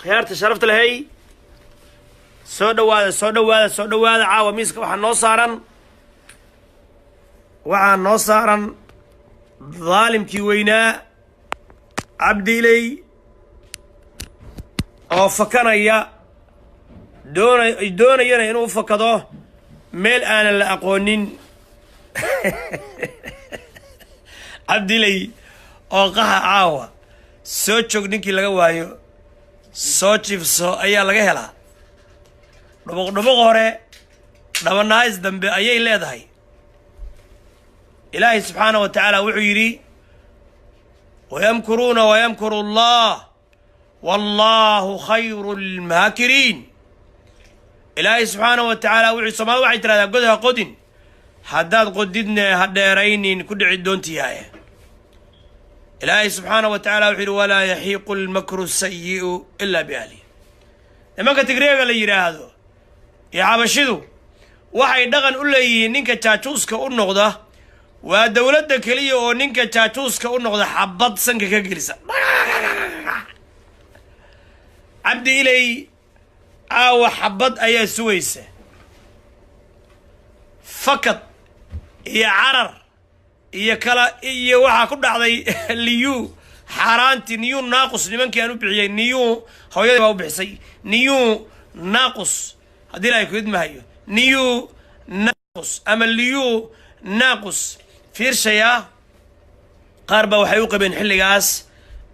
خيارتي شرفت لهي سودواada caawa miiska waxaa noo saaran daalimkii weynaa cabdiley oo fakanaya doonayana inuu fakado meel aanan la aqoonin cabdiley oo qaha caawa soo joog ninkii laga waayo soo jiifso ayaa laga helaa dhubuq hore dhabanahays dambe ayay leedahay ilaahay subxaanahu wa tacaala wuxuu yidhi wayamkuruuna wayamkuru allah wallaahu khayru lmaakiriin ilaahay subxaanahu wa tacaala wuxuu soomaalida waxay tirahdaa god ha qodin haddaad qodidne ha dheeraynin ku dhici doontiyahay ilaahay subxaanahu wa tacaala wuxuu yidhi walaa yaxiiqu lmakru sayi'u ilaa biahlihi nimanka tigreega la yidhaahdo iyo xabashidu waxay dhaqan u leeyihiin ninka jaajuuska u noqda waa dowladda keliya oo ninka jaajuuska u noqda xabad sanka ka gelisa cabdi ilay caawa xabad ayaa sugaysa fakad iyo carar iyo kala iyo waxaa ku dhacday liyu xaaraantii niyu naaqus nimankii aan u bixiyey niyu hooyadii baa u bixisay niyu naaqus haddii ilaahay ku idmahayo niyu naaqus ama liyu naaqus fiirshayaa qaar baa waxay u qabeen xilligaas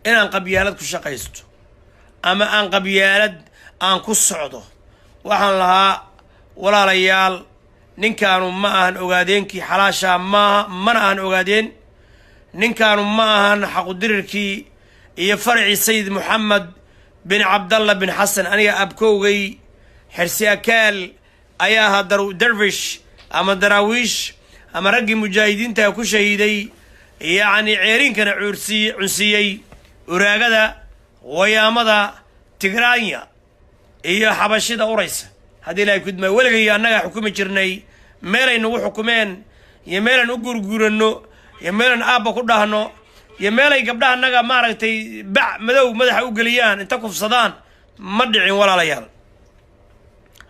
inaan qabyaalad ku shaqaysto ama aan qabyaalad aan ku socdo waxaan lahaa walaalayaal ninkaanu ma ahan ogaadeenkii xalaashaa maaha mana ahan ogaadeen ninkaanu ma ahan xaqudirirkii iyo farcii sayid moxamed bin cabdalla bin xasan aniga abkowgay xirsi akaal ayaa ahaa darwish ama daraawiish ama raggii mujaahidiinta ku shahiiday yacni ceeriinkana cunsiiyey uraagada wayaamada tigraanya iyo xabashida uraysa haddii ilaahay ku idmaayo weligay annagaa xukumi jirnay meelay nagu xukumeen iyo meelaan u guurguuranno iyo meelaan aabba ku dhahno iyo meelay gabdhaha annaga maaragtay bac madow madaxa u geliyaan inta kufsadaan ma dhicin walaalayaal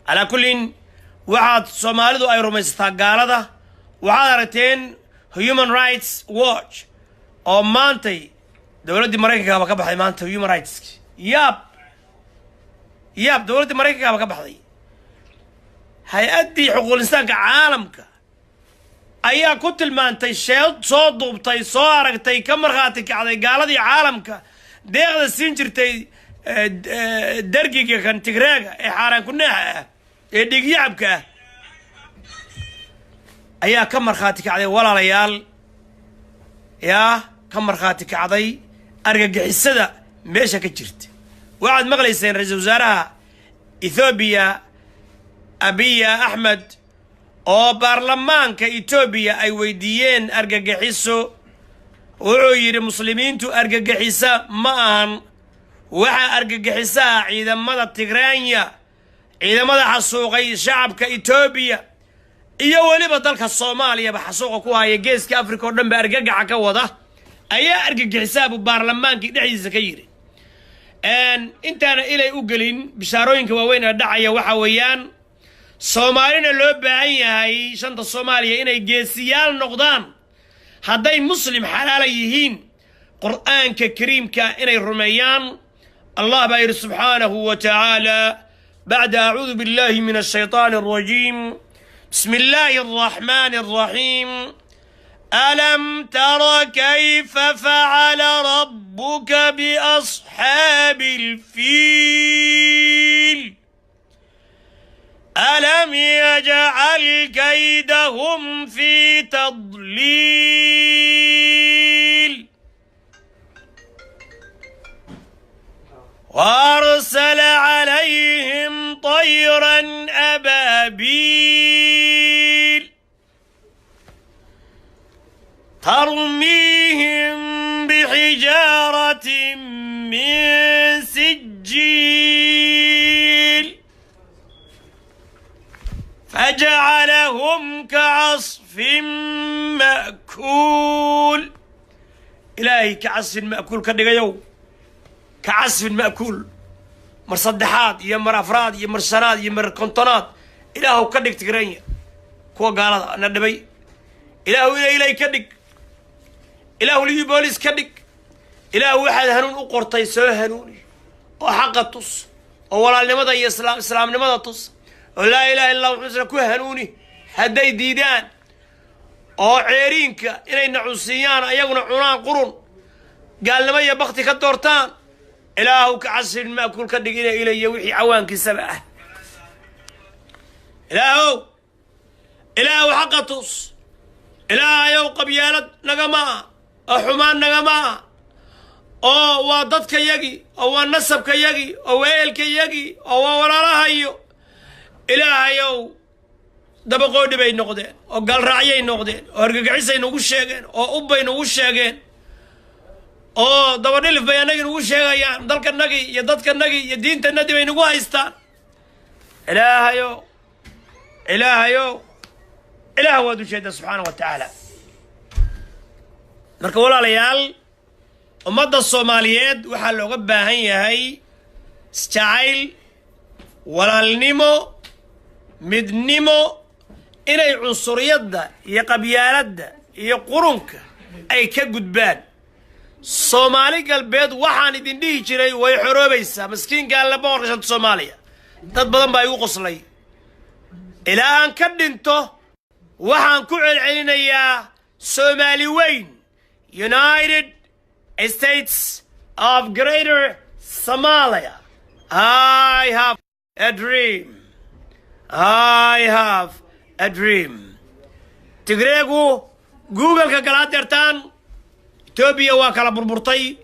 calaa kullin waxaad soomaalidu ay rumaysataa gaalada waxaad aragteen human rights watch oo maantay dowladdii maraykankaaba ka baxday maanta human rightski yaab dowladdii maraykankaaba ka baxday hay-addii xuquuqul insaanka caalamka ayaa ku tilmaantay sheel soo duubtay soo aragtay ka markhaati kacday gaaladii caalamka deeqda siin jirtay dargiga kan tigreega ee xaaraan kunaaxa ah ee dhiigyacabka ah ayaa ka markhaati kacday walaalayaal ka markhaati kacday argagixisada meesha ka jirta waxaad maqlayseen ra-iisul wasaaraha ethoobiya abiya axmed oo baarlamaanka etoobiya ay weydiiyeen argagixiso wuxuu yidhi muslimiintu argagixisa ma ahan waxaa argagixisaha ciidamada tigraanya ciidamada xasuuqay shacabka etoobiya iyo weliba dalka soomaaliyaba xasuuqa ku haya geeska afrika oo dhan ba argagaxa ka wada ayaa argagixisaha baarlamaankii dhexdiisa ka yidhi intaana ilay u gelin bishaarooyinka waaweyn ee dhacaya waxa weeyaan soomaalina loo baahan yahay shanta soomaaliya inay geesiyaal noqdaan hadday muslim xalaala yihiin qur'aanka kariimka inay rumeeyaan allah baa yidhi subxaanahu wa tacaala bacda acuudu billahi min ashaytaani alrajiim bismi illaahi alraxmaani alraxiim alam tara kayfa facala rabbuka biasxaabi alfiil ألم يجعل كيدهم في تضليل وأرسل عليهم طيرا أبابيل ترميهم بحجارة من سجيل فجعلهم كعصف مأكول إلهي كعصف مأكول كدغيو كعصف مأكول مر صدحات يا مر أفراد يا مر سناد يا مر كنتونات إلهو كدك تقرينيا كوا قال ندبي إلهو إلهي كدك إلهو لي بوليس كدك إلهو واحد هنون أقرطي سوى هنوني وحق التص ولا لماذا يا إسلام لماذا تص ولا إله إلا الله محمد كوا هنوني هدي ديدان أو عيرينك إني نعوسيان أيقنا عنان قرون قال لما يبختي كدورتان إلهو كعسل ما كل كدقين إلي وحي عوانك سبعة إلهو حقطس إلهو قبيالة نغما أو حمان نغما أو وادتك يجي أو نسبك يجي أو إيلك يجي أو وراها يو إلهو دبقوا دبي نقدين أو قال رعيي نقدين أو رقعيسي نقول شيئين أو أبي نقول شيئين أو دبنيل في بيانك نقول شيئين دلك النقي يدتك النقي يدين الندي بينقوا هايستان إلهو ودو شيء سبحانه وتعالى marka walaalayaal ummadda Soomaaliyeed waxa looga baahan yahay style walaalnimo midnimo inay cunsuriyadda iyo qabyaaladda iyo qurunka ay ka gudbaan Soomaali galbeed waxaan idin dhihi jiray way xoroobaysaa miskiinka la boqorka Soomaaliya dad badan baa igu qoslay ilaa aan ka dhinto waxaan ku celcelinayaa Soomaali weyn United States of Greater Somalia. I have a dream. I have a dream. Tigreegu Google-ka kala dirtaan Ethiopia waa kala burburtay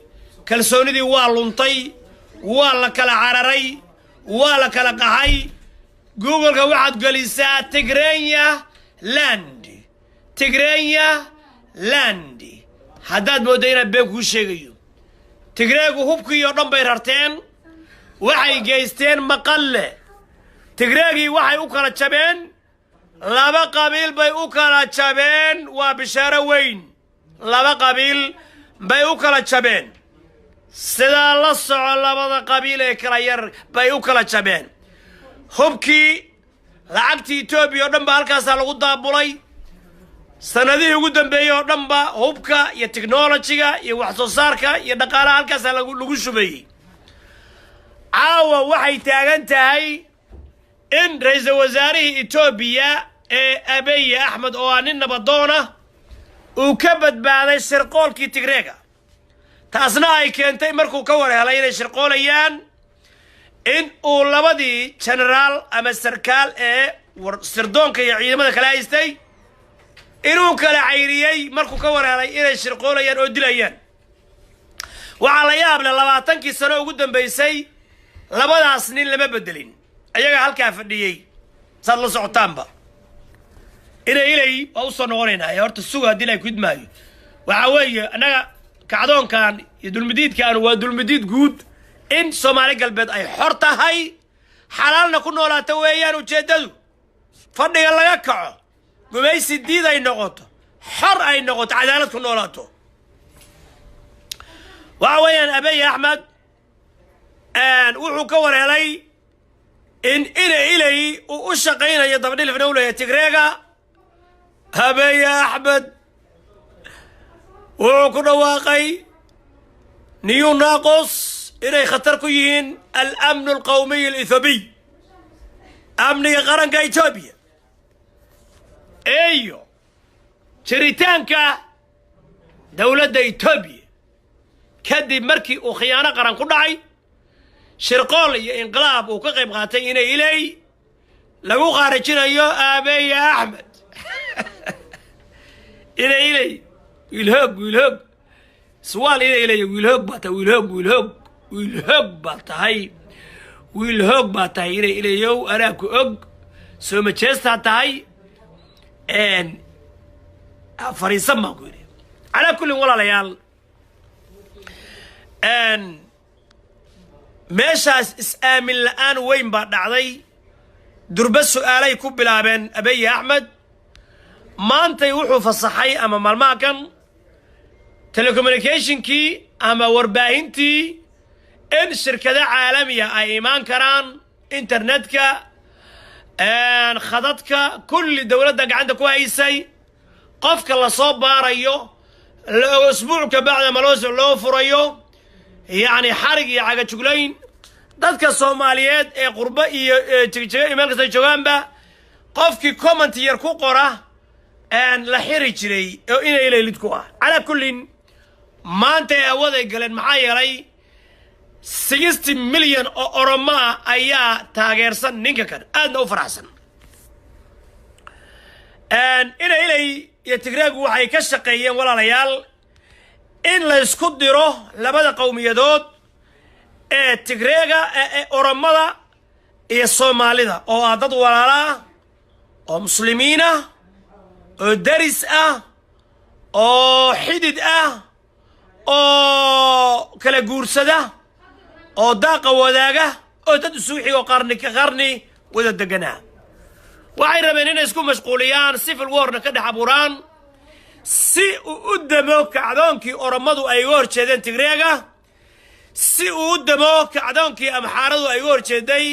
kalsoonidii waa luntay waa la kala cararay waa la kala qaxay Google-ka waxaad galisaa Tigreenya land haddaad moodo inaad been kuu sheegayo Tigreegu hubkii oo dhan bay rarteen waxay geysteen Maqalle Tigreegii waxay u kala jabeen laba qabiil bay u kala jabeen waa bishaaro weyn laba qabiil bay u kala jabeen sidaa la soco labada qabiil ee kala yar bay u kala jabeen hubkii lacagtii Ethiopia oo dhan ba halkaas lagu daabulay sanadihii ugu dambeeyay oo dhan ba hubka iyo technology-ga iyo wax soo saarka iyo dhaqaalaha halkaas lagu shubayay caawa waxay taagan tahay in ra'iisul wasaarihii Ethiopia ee Abiy Ahmed oo aan nabadoona uu ka badbaaday shirqoolkii Tigreega taasna ay keentay markuu ka warhelay inay shirqoolayaan in uu labadii generaal ama sarkaal ee sirdoonka iyo ciidamada kala haystay inuu kala cayriyay markuu ka warhelay inay shirqoolayaan oo dilayaan waxa la yaab leh 20 sano ugu dambeysay labadaas nin lama bedelin ayaga halka fadhiyay sad la socotaanba ilay oo soo noqonaynaa horta suuga dilay ku idmaayo waxa weeye anaga kacdoonkan iyo dulmidiidkan waa dulmidiid guud in Soomaali galbeed ay xor tahay xalaalna ku noolaato weeyaan ujeedadu fadhiga laga kaco gumaysi diid ay noqoto xor ay noqoto cadaalad ku noolaato waxa weeyaan Abiy Ahmed wuxuu ka warhelay in ilay u shaqeynayo dabadhil fadhowlaya Tigreega Abiy Ahmed wuxuu ku dhawaaqay نيو ناقص إني خطر كيين الأمن القومي الإثيوبي أمن قرن إثيوبيا أيوه شريتانكا دولة إثيوبيا كدي مركي وخيانة قرن كدعي شرقول انقلاب وكقيب غاتين إلي لقو خارجين أيو أبي أحمد إلي ويلهق سؤال إلي ويلهق باتا ويلهق باتا هاي ويلهق باتا إلي يو أراكو أق سوما تشيستا تاي ان فريسا ما قولي على كل ولا ليال ان meeshaas is-aamin la'aan weyn baa dhacday durba su'aalay ku bilaabeen Abiy Ahmed maantay wuxuu fasaxay ama maalmahan telecommunicationkii ama warbaahintii إن شركة عالمية أي إيمان كران إنترنتك خدتك كل دولة دق عندك كويسي قفك الله صوب باريو أسبوعك بعد ما لو فريو يعني حرق يا عجا شغلين dadka Soomaaliyeed ee qurba iyo tigtiga meel kasta joogaanba qofkii comment yar ku qora aan la xiri jiray oo inay leelid ku ah ala kullin maanta ay awaday galeen maxaa yeelay 60 milyan oo Oromo ayaa taageersan ninka kan aadna u faraxsan inay iyo Tigreegu waxay ka shaqeeyeen walaalayaal in la isku diro labada qowmiyadood Tigreega Oromada iyo Soomaalida oo dad walaala oo muslimiina oo daris ah oo xidid ah oo kala guursada oo daaqa wadaaga oo dad suuxi oo qarni ka qarni wada deganaa waxay rabeen inay isku mashquuliyaan civil war ka dhex abuuraan si u damo kacdoonkii Oromadu ay uga horjeedeen Tigreega si uu damo kacdoonkii Amxaaradu ay uga horjeeday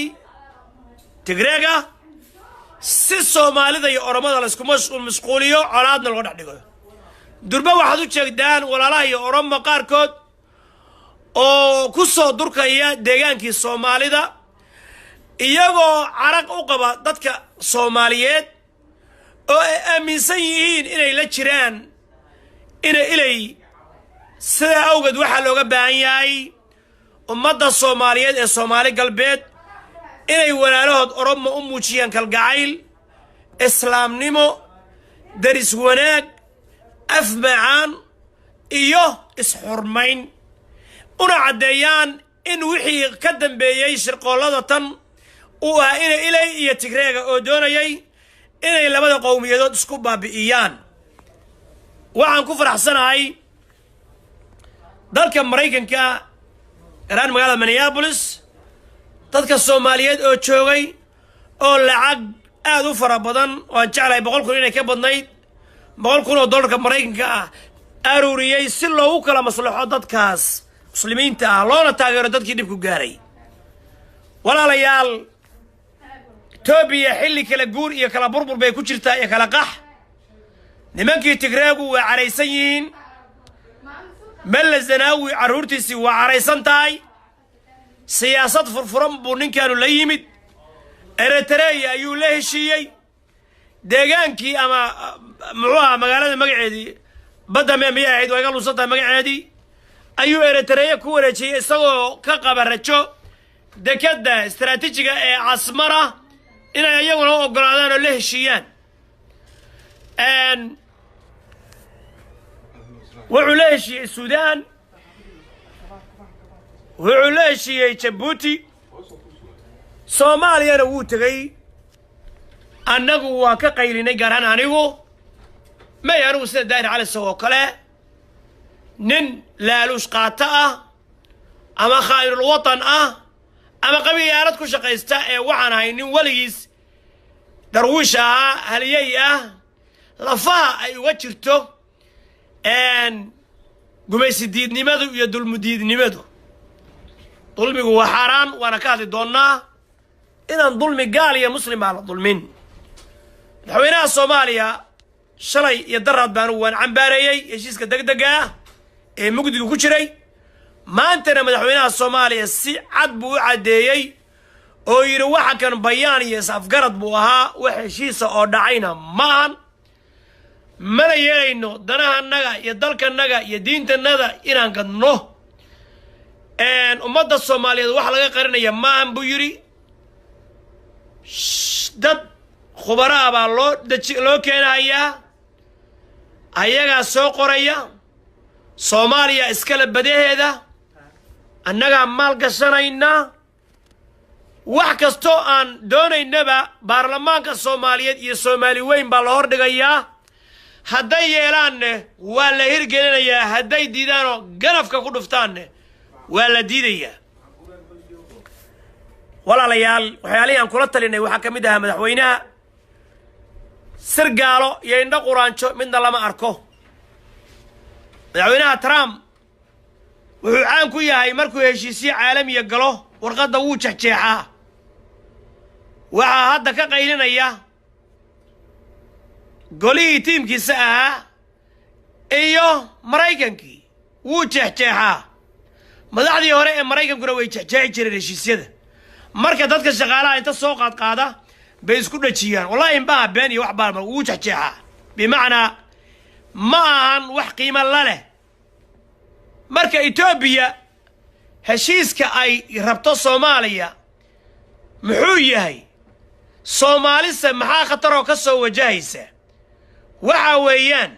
Tigreega si Soomaalida iyo Oromada la isku mashquuliyo colaadna lagu dhex dhigo durba waxaad u jeegdaan walaalaha iyo Oromo qaarkood oo ku soo durkaya deegaankii Soomaalida iyagoo caraq u qaba dadka Soomaaliyeed oo ay aaminsan yihiin inay la jiraan inay sida awgeed waxa looga baahan yahay ummadda Soomaaliyeed ee Soomaali galbeed inay walaalahood Oromo u muujiyaan kalgacayl islaamnimo daris wanaag afmacaan iyo isxurmayn una cadeeyaan in wixii ka dambeeyay shirqoolada tan uu ah inay iyo Tigreega oo doonayay inay labada qowmiyadood isku baabi'iyaan waxaan ku faraxsanahay dalka Mareykanka garaan magaalada Minneapolis dadka Soomaaliyeed oo joogay oo lacag aad u fara badan oo jeclay 100 kun inay ka badnayd 100 kun oo dollarka Mareykanka ah aruuriyay si loogu kala maslaxo dadkaas muslimiinta ah loona taageero dadkii dib ku gaaray walaalayaal Itoobiya xilli kala guur iyo kala burbur bay ku jirtaa iyo kala qax nimankii Tigreegu waa careysan yihiin Malla Zanaawi caruurtiisi waa careysan tahay siyaasad furfuran buu ninkaanu la yimid Eritrea ayuu la heshiiyey deegaankii ama muxuu magaalada magaceedii badda meemiyay ahayd way galuusanta magaceedii ayuu Eritrea ku wareejiyay isagoo ka qabarajo dekada istaraatiijiga ee Asmara inay ayaguna ogolaadaan oo la heshiiyaan wuxuu la heshiiyey Suudaan wuxuu la heshiiyey Djibouti Soomaaliyana wuu tagay annagu waa ka qaylinay garan anigu ma yaanu sida Daahir Cali Sow kale nin laaluush qaata ah ama khayrul watan ah ama qabiilad ku shaqeysta ee waxaan ahay nin waligiis darwiish ah haliyay ah lafaha ay uga jirto gumaysi diidnimadu iyo dulmudiidnimadu dulmigu waa xaraan waana ka hadli doonaa inaan dulmi gaal iyo muslim aan la dulmin madaxweynaha Soomaaliya shalay iyo daraad baan waan cambaareeyay heshiiska degdega ah ee mugdiga ku jiray maantana madaxweynaha Soomaaliya si cad buu u cadeeyay oo yiri waxa kan bayaan iyo afgarad buu ahaa wax heshiisa oo dhacayna maahan mana yeelayno danahanaga iyo dalkanaga iyo diintanaga inaan gadno ummadda Soomaaliyeed wax laga qarinaya maahan buu yiri dad khubara baa loo keenayaa ayaga soo qoraya Soomaaliya iskala badaheeda annaga maal gashanayna wax kasto aan doonaynaba baarlamaanka Soomaaliyeed iyo Soomaali weyn baa la hordhigayaa hadday yeelaan waa la hirgelinayaa hadday diidaan ganafka ku dhuftaan waa la diidayaa walaalayaal waxyaalihi aan kula talinay waxa kamid ah madaxweynaha sirgaalo iyo indho quraanjo midna lama arko madaxweynaha Trump وعان كو ياهي مركو هشيسي عالمي قالو ورقد ووجه جيحا وعا هادا كقيلين اياه قولي تيم كي ساها ايو مرايكنكي ووجه جيحا مدحدي هوري مرايكن كنا ويجه جيحي جيري هشيسيدا marka dadka shaqaalaha inta soo qaad bay isku dhajiyaan wallahi in baa been iyo wax baa uu jaxjeexa bimaana ma aan wax qiimo la leh marka Ethiopia heshiiska ay rabto Soomaaliya muxuu yahay Soomaalisa maxaa khatar oo ka soo wajahaysa waxa weeyaan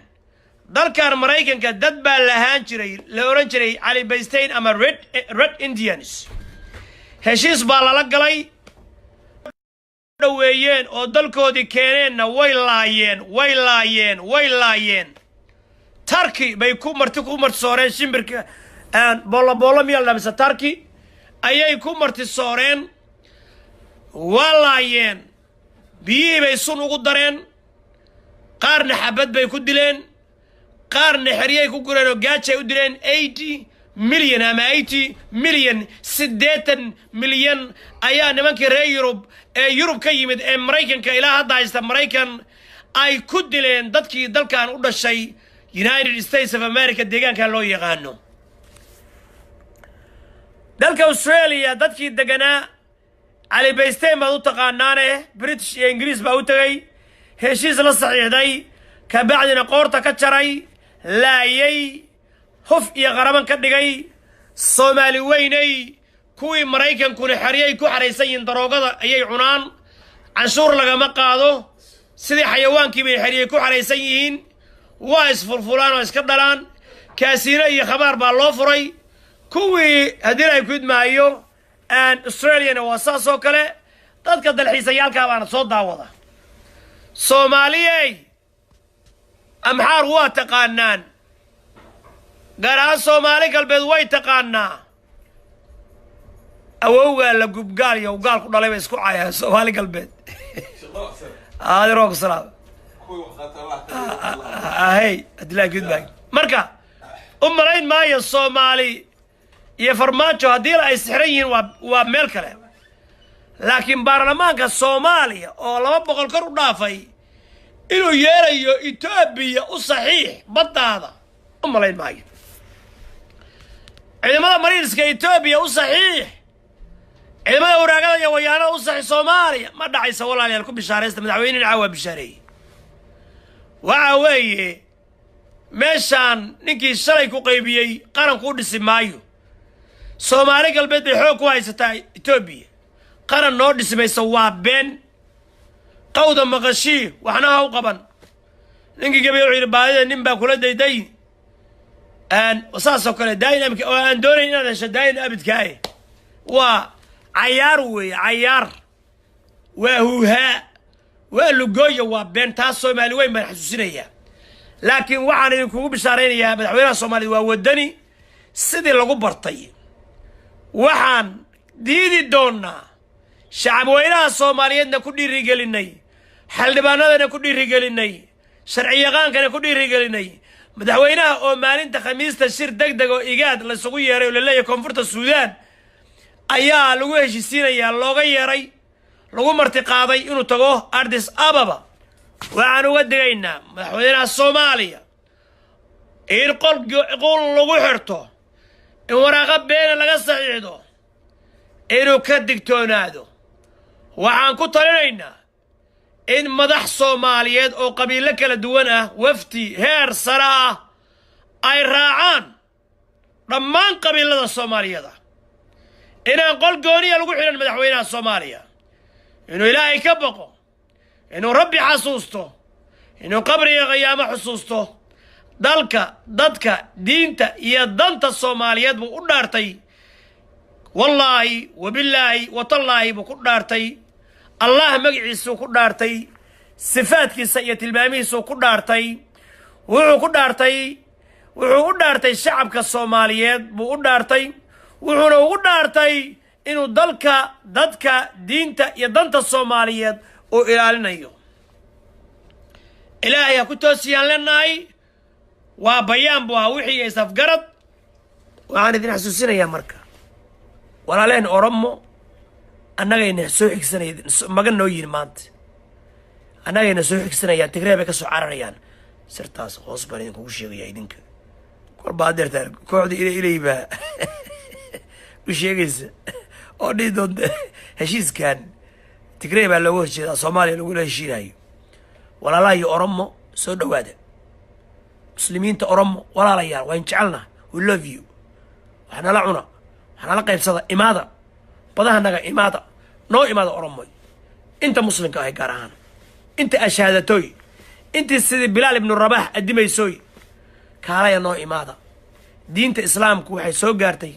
dalkan Mareykanka dad baa lahaan jiray la oran jiray Ali Baystein ama Red Indians heshiis baa la galay dhaweeyeen oo dalkoodii keeneenna way laayeen Turkey bay ku marti sooreen shimbirka aan boolo miyal dhamsa Turkey ayay ku marti sooreen walaayeen biyihii bay sun ugu dareen qaarna xabad bay ku dileen qaarna xeriyay ku gureen oo gaajay u dileen 80 مليون أما 80 مليون 6 مليون أيا نمانك رأي يوروب كيمد أمريكان كإلى هذا يست أمريكان أي كودلين دتكي دلكان ودا الشيء United States of America ديجان كان لو يغانو دلك أستراليا دتكي دجنا على بيستين ما تقانانه بريتش إنجليز باوتري هشيز للصحيح داي كبعدنا قورتا كتشري لا يي هف يا غرمان كدغاي Soomaali weynay kuwii Mareykan kuna xariyay ku xareysan daroogada ayay cunaan canshuur laga qaado sidii xayawaankii bay xariyay ku xareysan yihiin waa isfulfulaan oo iska dhalaan kaasina iyo khabaar baa loo furay kuwii hadii ay ku idmaayo aan Australia waa saasoo kale dadka dalxiisayaalka baan soo daawada Soomaaliyay amxaar waa taqaanaan قرأ Soomaali galbeed way taqaanaa awowga la gubgaal iyo gaal ku dhalay isku caayaan Soomaali galbeed roog salaam hey adila goodbye marka umarayn maayo Soomaali iyo farmaajo hadii ay sixran waa meel kale laakiin baarlamaanka Soomaaliya oo 200 kor u dhaafay inuu yeerayo Ethiopia u saxiix badaada umarayn maayo ciidamada Mariinska Ethiopia u saxiix ciidamada waraagada iyo wayaana u saxiix Soomaaliya ma dhacaysa walaalayaal ku bishaareysta madaxweynaha caawa bishaareey waxa weeye meeshan ninkii shalay ku qaybiyay qaranku u dhisi maayo Soomaali galbeed bay xoog ku haysataa Ethiopia qaran noo dhismaysa waa been qowda maqashi waxna ha u qaban ninkii gabiyo ciidabaadada nin baa kula dayday أن وصاصو كله داينامك وأن دوري إن هذا شداين أبد كاي وعيار وعيار وهوها ولقوية وبين تاسو مالوين من حسوسينية لكن وعن يكون بشارين يا مدحوينا الصومالي وودني سيدي لغو برطي وعن ديدي دونا شعب وينا الصوماليين كودي رجاليني حلبانا كودي رجاليني شرعية غان كودي رجاليني مدحوينها oo maalinta khamiista shir degdeg oo igaad la isugu yeeray oo leeyahay koonfurta Suudaan ayaa lagu heshiisiinaya looga yeeray lagu marti qaaday inuu tago Addis Ababa waxaan uga digaynaa madaxweynaha Soomaaliya in qol lagu xirto in waraaqa been laga saxiixdo inuu ka digtoonaado waxaan ku talinaynaa in madax Soomaaliyeed oo qabiilo kala duwan ah wafti heer sare ah ay raacaan dhammaan qabiilada Soomaaliyeed inaan qol gooniya lagu xiran madaxweynaha Soomaaliya inuu Ilaahay ka baqo inuu Rabbi xasuusto inuu qabriga qiyaamo xasuusto dalka dadka diinta iyo danta Soomaaliyeed buu u dhaartay wallahi wabillahi watallahi buu ku dhaartay الله مجلسه كدارتي صفات كيسية الماميسه كدارتي وحو كدارتي الشعب كالصوماليات بو كدارتي وحو كدارتي إنه ددك دينتا يدنت الصوماليات وإلالنايو إلهي كنتو سيان لناي وبيان بوها وحي يسافقرد waxaan idin xasuusinayaa marka walaaleen oromo annagayna soo xigsanaya magan noo yihin maanta annagayna soo xigsanayaan Tigray bay ka soo cararayaan sirtaas hoos baan idinkugu sheegaya idinka kolba adeertaan kooxda ilayba u sheegaysa oo dhii doonta heshiiskan Tigray baa looga heshiiyaa Soomaaliya lagula heshiinayo walaalahay oromo soo dhawaada muslimiinta oromo walaalayaal waan jecelnahay we love you waxna la cuna waxna la qaybsada imaada badahanaga imaada noo imaada oromo inta muslimka ah gaar ahaan inta ashaadatoy inta sidii Bilaal ibn Rabah adimaysoy kaalaya noo imaada diinta islaamku waxay soo gaartay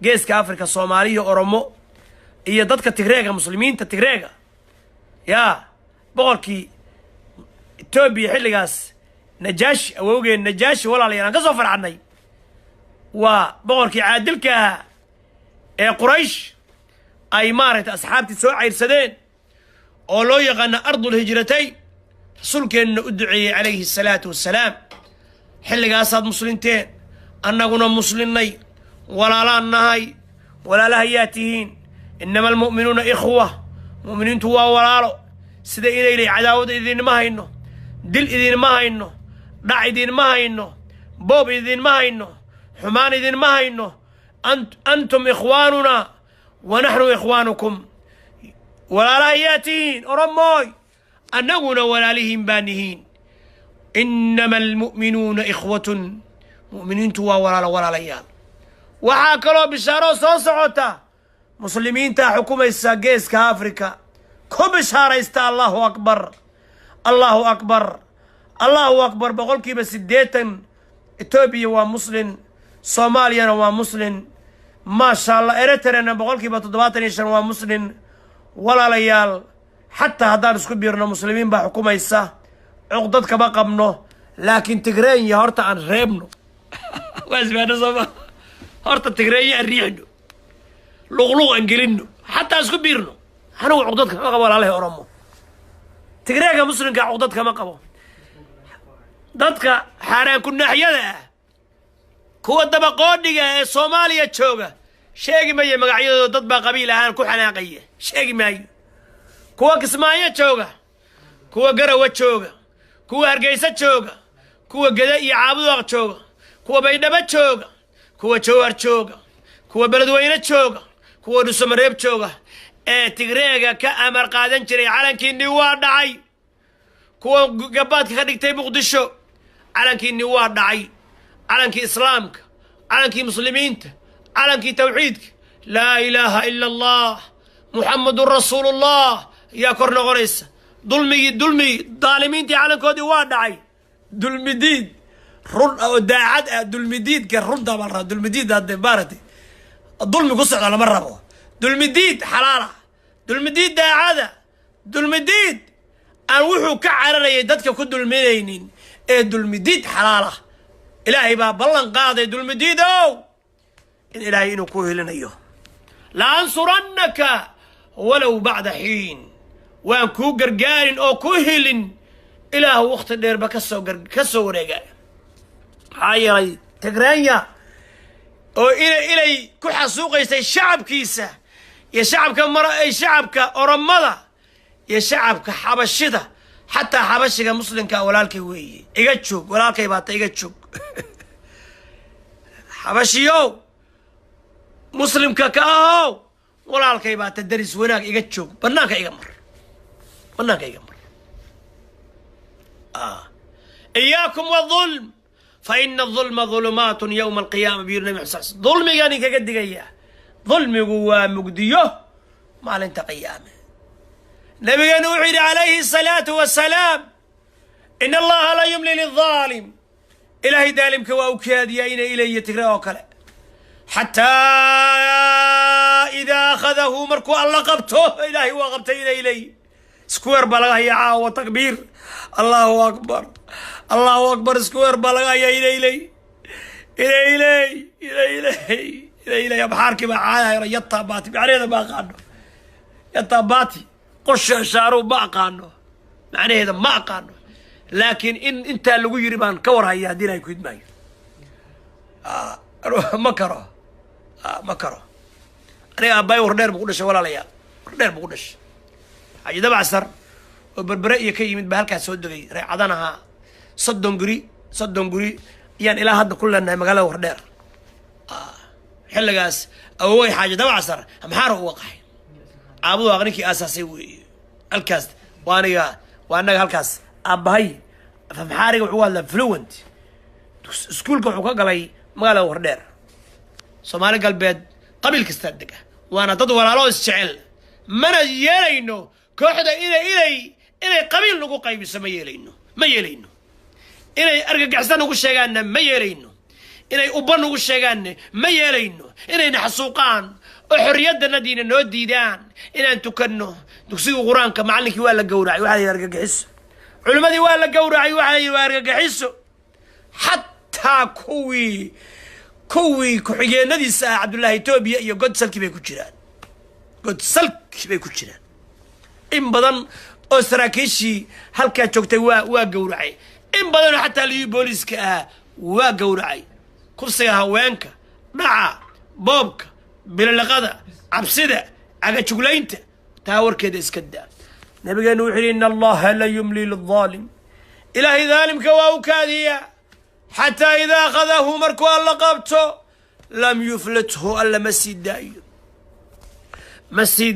geeska Afrika Soomaaliya oromo iyo dadka Tigreega muslimiinta Tigreega yaa boqorkii Ethiopia xilligaas Najaashi awowgeen Najaashi walaalayaan ka soo farxanay waa boqorkii caadilka ee Quraysh ay maaragtay asxaabtii soo cayrsadeen oo loo yaqaan ardul hijratay rasuulkeenna u duceeyay calayhi salaatu wassalaam xilligaasaad muslinteen annaguna muslinnay walaalaan nahay walaalahayaa tihiin innama almu'minuuna ikhwa mu'miniintu waa walaalo sida inaylay cadaawad idinma hayno dil idinma hayno dhac idinma hayno boob idinma hayno xumaan idinma hayno antum ikhwaanuna wa naxnu ikhwaanukum walaalahayaa tihiin oromoy annaguna walaalihiin baan nihiin innama almu'minuuna ikhwatun mu'miniintu waa walaalayaal waxaa kaloo bishaaro soo socota muslimiinta xukumaysa geeska Afrika ku bishaaraysta Allahu akbar Allahu akbar Allahu akbar boqolkiiba 80 Ethiopia waa muslim Soomaaliyana waa muslim ma sha Allah Eritreana boqolkiiba 75 waa muslim walaalayaal حتى هدان اسكو بيرنا مسلمين با حكوميسا عقدد كما قبنو لكن تغرين يا هورتا عن ريبنو واسمعنا صبا هورتا تغرين يا ريحنو لغلوغ انجلينو حتى اسكو بيرنو هنو عقدد كما قبل عليه أرمو تغرين مسلم كا عقدد كما قبل دادك حاران كنا حيادا كوا دبقوديغا سوماليا تشوغا شيغي مايا مقعيدو داد با قبيلة هان كو حناقية شيغي مايا كوا كسمايا تشوغا كوا قروة تشوغا كوا هرقيسة تشوغا كوا قدائي عابدوغ تشوغا كوا بيدبا تشوغا كوا تشوهر تشوغا كوا بلدوينة تشوغا كوا دوسمريب تشوغا تغريغا كأمر قادن جري عالنكي نوار دعي كوا قبات كخدقتي مقدشو عالنكي نوار دعي عالنكي إسلامك عالنكي مسلمينك عالنكي توحيدك لا إله إلا الله محمد رسول الله يا كورنا غريس دلمي ظالمين تي على كودي وادعي دلمي ديد رد او داعد دلمي ديد كرد مره دلمي ديد هاد بارتي الظلم قصد على مره دلمي ديد حلاله دلمي ديد داعده دلمي ديد ان وحو كعرري ددك كدلمينين اي دلمي ديد حلاله الهي با بلن قاضي دلمي ديد او ان الهي انو كوهلنيو لا انصرنك ولو بعد حين وان كو قرقارين او كوهلن إله وقت دير بكسو وريقا هاي تقرانيا او إلي كو حسوق يستي شعب كيسا يا شعب يا شعب كأرمضة يا شعب كحبشدة حتى حبشك مسلم كأولالكي وي إيجاتشوك ولالكي باتا إيجاتشوك حبشيو مسلم كأهو ولالكي باتا درس وناك إيجاتشوك برناك إيجامر إياكم والظلم فإن الظلم ظلمات يوم القيامة بيرنا محساس ظلمي يعني كقد جيا ظلمي جوا مجديه ما لنت قيامه نبي نوح عليه الصلاة والسلام إن الله لا يملي للظالم إلهي دالم كواوكاد يأين إلي تقرأ وكلا حتى إذا أخذه مركو الله قبته إلهي وقبته إلي سكوير بلغا يا عاوة تكبير الله أكبر الله أكبر سكوير بلغا يا إلي يا بحاركي معايا يطا باتي معنى ما قانو يطا باتي قش شارو ما قانو معنى هذا ما قانو لكن إن أنت اللي يريبان كور هيا دينا يكون ماي ما كره ما كره أنا أباي وردير بقولش ولا ليا وردير بقولش حاجة ده بعصر وبربرئ كي من بهالك سود جي عضناها صدّن قري يعني إلى هذا كلنا مقالة وردير حل جاس أو حاجة ده بعصر هم حاره وقع عبدو أغنيكي أساسي الكاست وأنا هالكاست أبهاي فمحارق وحوال فلوينت سكولك وحوكا قلي مقالة وردير سومالي قلبيد قبيل كستدقه وانا تدور على الشعل من يلينو كوحدة إلي قبيل نقو قيبس ما يلينو إلي أرقى قعسان نقو الشيغان ما يلينو إلي أبان نقو الشيغان ما يلينو إلي نحسوقان وحريات ندينا نوديدان إلي أن تكنو تكسيقو قرانك معلنك والا قورعي واحد يرقى قحسو علمادي والا قورعي واحد يرقى قحسو حتى كوي كحيينadii saa Cabdullaahi Itoobiya iyo god salki bay ku jiraan in badan oo saraakiishii halka joogtay waa gowracay in badan oo xataa liyu booliska ah waa gowracay kursiga haweenka dhaca boobka bilalaqada cabsida aga juglaynta taa warkeeda iska daa nabigeenu wuxuu yiri inna allaha la yumli lidh-dhalim ilaahi dhaalimka waa u kaadiya حتى إذا أخذه مركو الله قبته لم يفلته ألا مسيد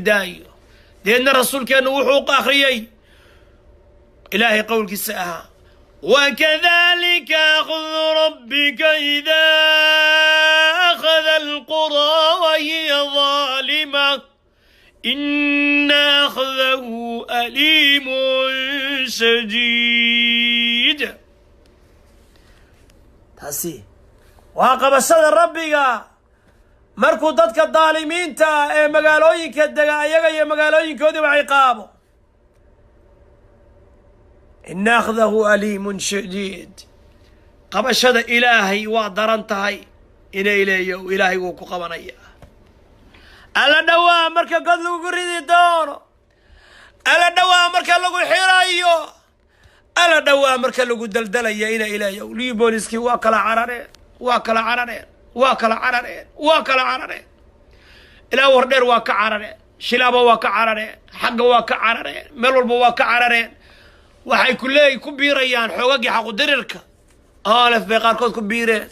دايو لأن الرسول كان وحوق آخريي إلهي قول كساها وكذلك أخذ ربك إذا أخذ القرى وهي ظالمة إن أخذه أليم شديد هسي وقبشد ربيغا مركو ددك الظالمينتا ee magaalooyinka daga ayaga iyo magaalooyinkoodi waxay qaabo in akhdahu alimun shadid qabashada ilaahay waa daran tahay ilaahay uu ku qabanaya ala dhawaa marka god lagu ridi doono ala dhawaa marka lagu xirayo ala dhawaa marka lagu daldalaya ilaahay liyu booliski waa kala carareen ilaa wardheer waa ka carareen shilaabo waa ka carareen xagga waa ka carareen meel walba waa ka carareen waxay ku biirayaan xoogagii xaqu dirirka alaf bay qaarkood ku biireen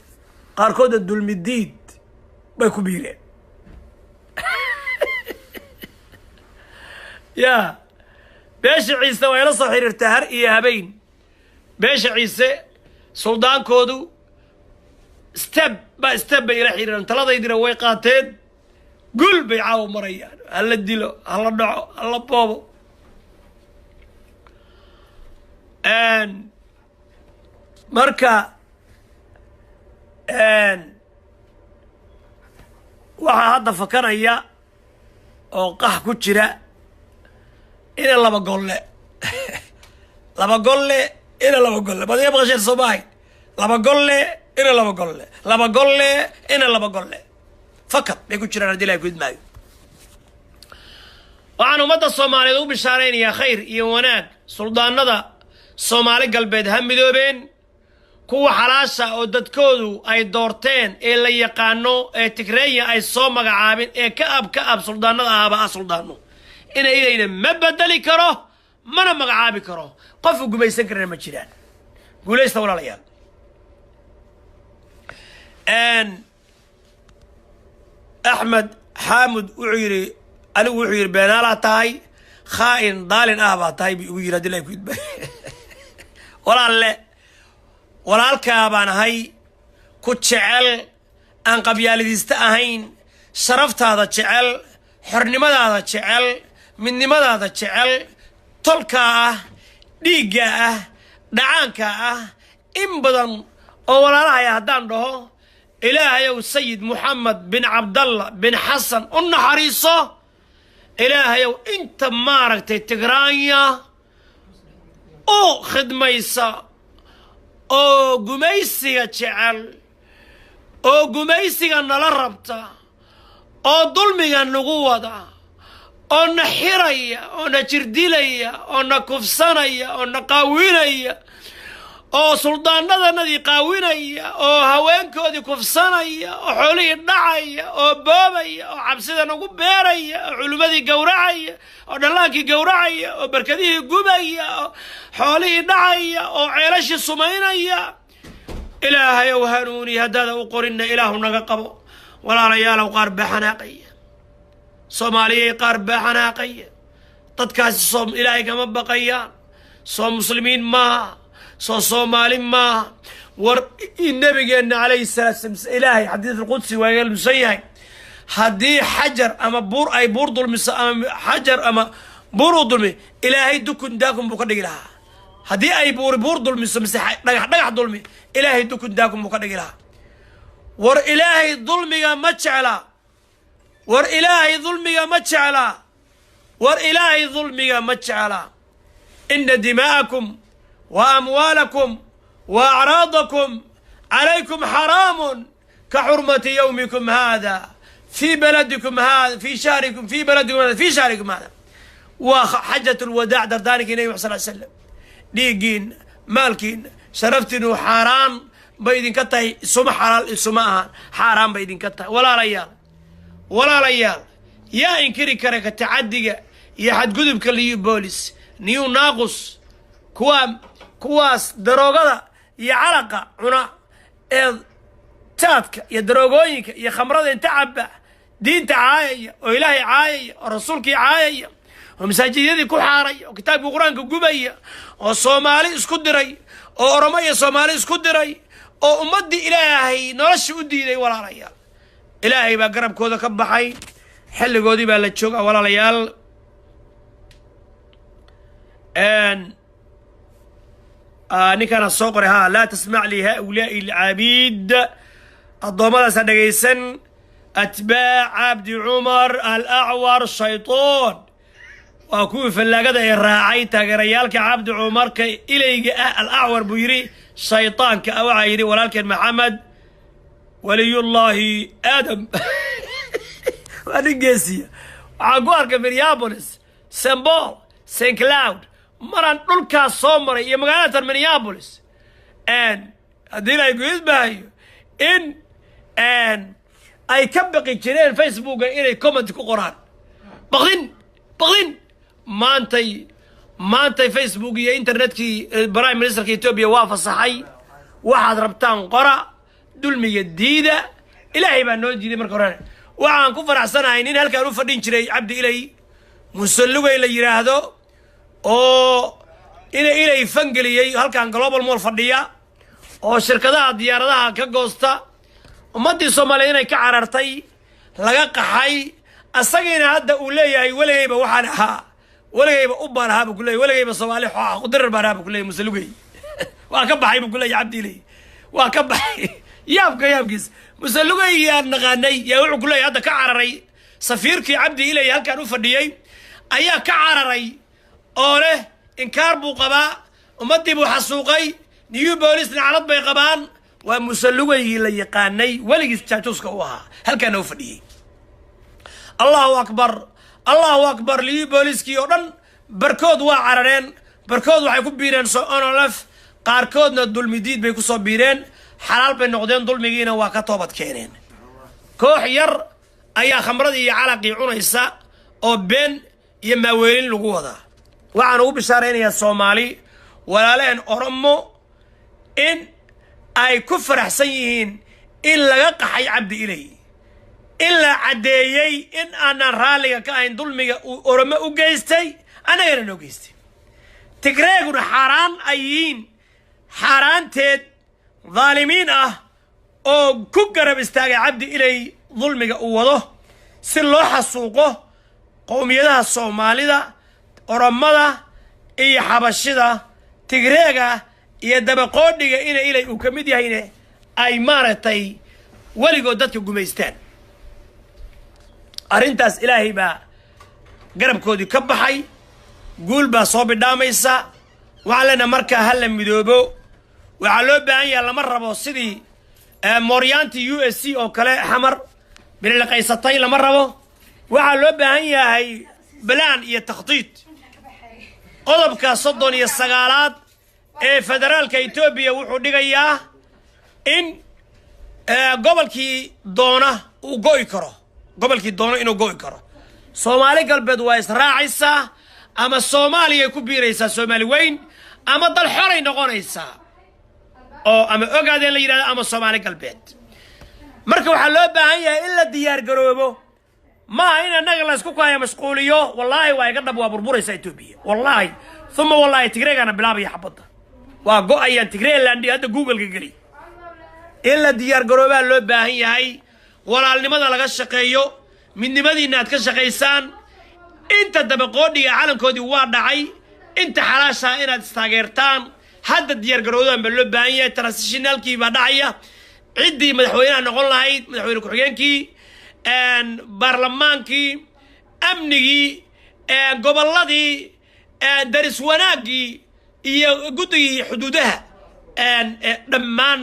qaarkood dulmidiid bay ku biireen ya beesha ciise way la soo xiriirtaa har iyo habeen beesha ciise suldaankoodu step bay ila xiriiraan taladaydina way qaateen gul bay caawo marayaan hala dilo hala dhaco hala boobo marka waxaa hadda fakanaya oo qax ku jira ina laba golle badaya maqasheen Soomaali laba golle fakat bay ku jiraan hadii la gudmaayo waxaan ummadda Soomaaliyeed u bishaaraynayaa khayr iyo wanaag suldaanada Soomaali galbeed ha midoobeen kuwa xalaasha oo dadkoodu ay doorteen ee la yaqaano ee Tigreeya ay soo magacaabeen ee ka ab suldaanada ahaba suldaano inayna ma bedeli karo mana magacaabi karo qof u gumaysan karana ma jiraan guulaysta walaalayaal أحمد حامد وعيري أنا وعير بينالا تاي خائن ضالن أهبا تاي وعير هدي لا يكون ولا الكابان هاي كتشعل أن قبيالي ديستأهين شرفت هذا تشعل حرنمة هذا تشعل منمة هذا تشعل طلقة ديقة دعانكة إن بدن أولا لا يهدان له إلهي السيد محمد بن عبد الله بن حسن النحريصة إلهي أنت مارك تتقرانيا أو خدميسا أو قميسي تشعل أو قميسي نلربتا أو ظلمي النقوة أو نحرية أو نجردلية أو نكفصانية أو نقاوينية oo suldaanadanadii qaawinaya oo haweenkoodii kufsanaya oo xoolihii dhacaya oo boobaya oo cabsida nagu beeraya oo culimadii gowracaya oo dhallaankii gowracaya oo barkadihii gubaya oo xoolihii dhacaya oo ceelashii sumaynaya ilaahay ow hanuuni haddaada u qorinna ilaahu naga qabo walaalayaalow qaar baa xanaaqaya soomaaliyay qaar baa xanaaqaya dadkaasi soom ilaahay kama baqayaan soo muslimiin maaha soo soomaali maaha war nabigeenna calayhi salaatu wasalaam ilaahay xadiis alqudsi waa galmusan yahay haddii xajar ama buur ay buur dulmiso ama xajar ama buur u dulmi ilaahay dukun daakum buu ka dhigi lahaa haddii ay buur dulmiso mise dhagax dulmi ilaahay dukun daakum buu ka dhigi lahaa war ilaahay dulmiga ma jeclaa war ilaahay dulmiga ma jeclaa war ilaahay dulmiga ma jeclaa ina dimaa'akum وأموالكم وأعراضكم عليكم حرام كحرمة يومكم هذا في بلدكم هذا في شهركم في بلدكم هذا في شهركم هذا وحجة الوداع دردانك النبي صلى الله عليه وسلم ديقين مالكين شرفتنو حرام بيدين كتاي سما حلال سما حرام بيدين كتاي ولا ريال يا إنكري كرك تعدي يا حد قدب كلي بوليس نيو ناقص كواس دروغدا يا علاقة عنا تاتك يا دروغوينك يا خمرة انت عبا دين تعايا وإلهي عايا ورسولك عايا ومساجدي كو حاري وكتاب القرآن كقبية وصومالي اسكدري وأرمية صومالي اسكدري وأمدي إلهي نرش ودي لي ولا ريال إلهي بقرب كودا كبحي حل قودي بالتشوق ولا ريال نكنا الصقر ها لا تسمع لي هؤلاء العبيد الضمانة سدقيسن أتباع عبد عمر الأعور الشيطان وأكون في اللقاء الراعي تاقريالك عبد عمر كي إلي الأعور بيري شيطان كأوعيري ولكن محمد ولي الله آدم وأنجيسيا عقوارك مينيابوليس سمبول سين كلاود مران دولكا سومري iyo magaalada Minneapolis hadii ay go'isbaayo in ay ka baqi jireen Facebook inay comment ku qoraan baqdin maantay Facebook iyo internetkii Prime Ministerka Ethiopia waa fasaxay waxaad rabtaan qora dulmiga diida ilaahay baa noo diiday marka hore waxaan ku faraxsanahay in halkaan u fadhin jiray Cabdi Ilay musallugay la yiraahdo oo inay fangeliyay halkan global mall fadhiya oo shirkadaha diyaaradaha ka goosta ummadii Soomaaliyeed inay ka carartay laga qaxay asagina hadda uu leeyahay waligayba waxaan ahaa waligayba u baanaha ku leeyahay waligayba Soomaali xaq u dirar baanaha ku leeyahay musallugay waa ka baxay ku leeyahay Cabdi Ilay waa ka baxay yaabkiis musallugay yaa naqaanay yaa wuxuu ku leeyahay hadda ka cararay safiirkii Cabdi Ilay halkan u fadhiyay ayaa ka cararay أوله إنكار بوقبا ومدي بوحسوقي نيو بوليس نعرض بيقبان ومسلوي اللي يقاني ولي يستاتوسك وها هل كانوا فدي الله أكبر نيو بوليس كيورن بركود وعررين بركود وحيكون بيرين سو أنا لف قاركود ندول مديد بيكو صو بيرين حلال بين نقدين دول مجينا وكتوبت كيرين كوح ير أيا خمردي علاقي عنيسا أو بين يماويلين لقوة waxaan ugu bishaareynayaa Soomaali walaaleen Oromo in ay ku faraxsan yihiin in laga qaxay Cabdi Ilay illa cadeeyay in aanan raaliga ka ahayn dulmiga uu Oromo u geystay anagana noo geystay tigreeguna xaraan ayiin xaraanteed dhaalimiin ah oo ku garab istaagay Cabdi Ilay dulmiga uu wado si loo xasuuqo qowmiyadaha Soomaalida oromada iyo xabashida tigreega iyo dabaqoodhiga ilay uu kamid yahayna ay maaratay waligood dadka gumaystaan arintaas ilaahay baa garabkoodii ka baxay guul baa soo bidhaamaysa waxa lana marka hal midoobo waxa loo baahan yahay lama rabo sidii Mooryaanti USC oo kale xamar bil la qaysatay lama rabo waxa loo baahan yahay بلان iyo takhdiid qodobka 39 federaalka Ethiopia wuxuu dhigayaa in gobolkii doona uu go'i karo gobolkii doona inuu go'i karo Soomaali galbeed waa israacaysaa ama Soomaaliya ku biiraysaa Soomaali weyn ama dal xoray noqonaysaa oo ama ogaadeen la yiraahdo ama Soomaali galbeed marka waxa loo baahan yahay in la diyaar garoobo ما هنا نقل اسكو يا مسؤوليو والله واي قدب وبربريسا إثيوبيا والله ثم والله تجري انا بلابي حبطه واقو ايان تجري لاندي هذا جوجل قري الا ديار غروبا لو باهن يahay walaalnimada laga shaqeeyo midnimadii inaad ka shaqeysaan inta dabaqoodiga caalamkoodii waa dhacay inta xalaasha inaad istaageertaan hadda diyaar garowdan loo baahan yahay transitionalkii baa dhacaya cidii madaxweynaha noqon lahayd madaxweyne ku-xigeenkii baarlamaankii amnigii gobolladii daris wanaagii iyo guddigii xuduudaha dhammaan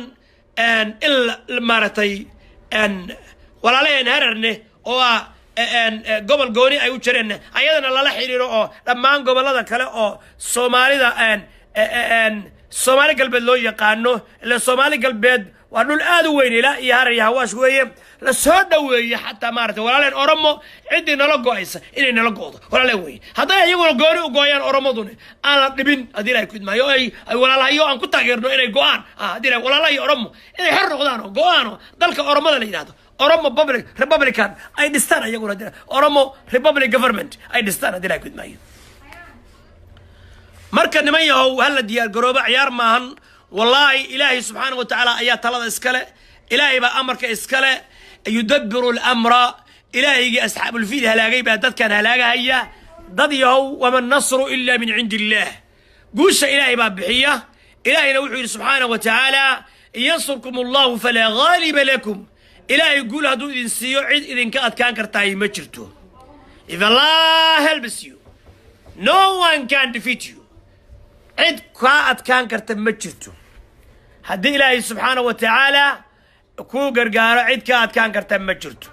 in maaragtay walaalaheen hararne oo gobol gooni ay u jireen ayadana lala xiriiro oo dhammaan gobollada kale oo Soomaalida Soomaali galbeed loo yaqaano ila Soomaali galbeed waa dhul aad u weyn ila iyo harar iyo hawaash weeye la soo dhaweeyay xataa maartay walaaleen Oromo cidii nala go'aysa inay nala go'do walaaleen weey haday iyaguna gooni u gooyaan Oromaduna aan la dhibin hadii ay ku idmaayo ay walaalahayo aan ku taageerno inay go'aan hadii ay walaalahayo Oromo inay xor noqdaan oo go'aano dalka Oromada la yiraahdo Oromo Republican ay dhistaan iyaguna Oromo Republic Government ay dhistaan hadii ay ku idmaayo marka niman yahow hal diyaar garooba ciyaar maahan wallahi ilaahi subhanahu wa ta'ala ayaa talada iskale ilaahi ba amarka iskale yudabbiru al-amra ilaahi ashabul fiil halaagay ba dadkan halaagaya dad yahow wama nasru illa min indillah guusha ilaahi ba bixiya ilaahina wuxuu subhanahu wa ta'ala yansurkum Allah fala ghaliba lakum ilaahi guul haduu idin siiyo cid idinka adkaan kartaa ma jirto if Allah helps you no one can defeat you عد كات كان كرت مجرته هدي إلهي سبحانه وتعالى كو قرقارة عد كات كان كرت مجرته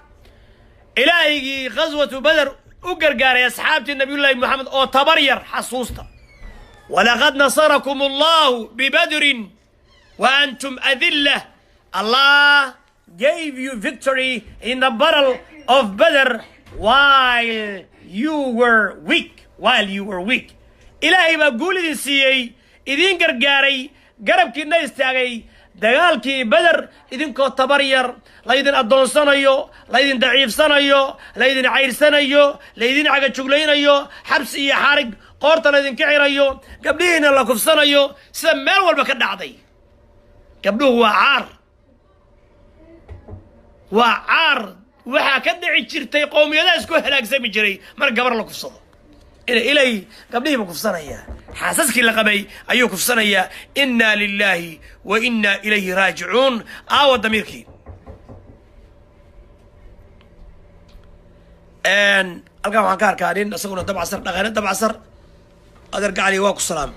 إلهي غزوة بدر وقرقارة يا أصحابتي النبي الله محمد أو تبرير حصوصته ولقد نصركم الله ببدر وأنتم أذلة الله gave you victory in the battle of Badr while you were weak إلهي ما قول إذن سيئي إذن قرقاري قربكينا يستاقي دقالكي بدر إذن كو تبرير لا إذن أدون سنايو لا إذن ضعيف سنايو لا إذن عير سنايو لا إذن عقا شغلينايو حبس إيا حارق قورتنا إذن كعيرايو قبليهن الله كف سنايو سمال والبكد عضي قبلوه وعار وحا كدعي جرتي قومي لا اسكو هلاك زي جري مر قبر الله كف صدو إلي قبليه بكفصنا إياه حاسسك اللي قبي أيوه كفصنا إياه إنا لله وإنا إليه راجعون ضميركي ألقاهم عن كار كارين أسقونا دبع عصر نغير دبع عصر أدرق علي واكو السلام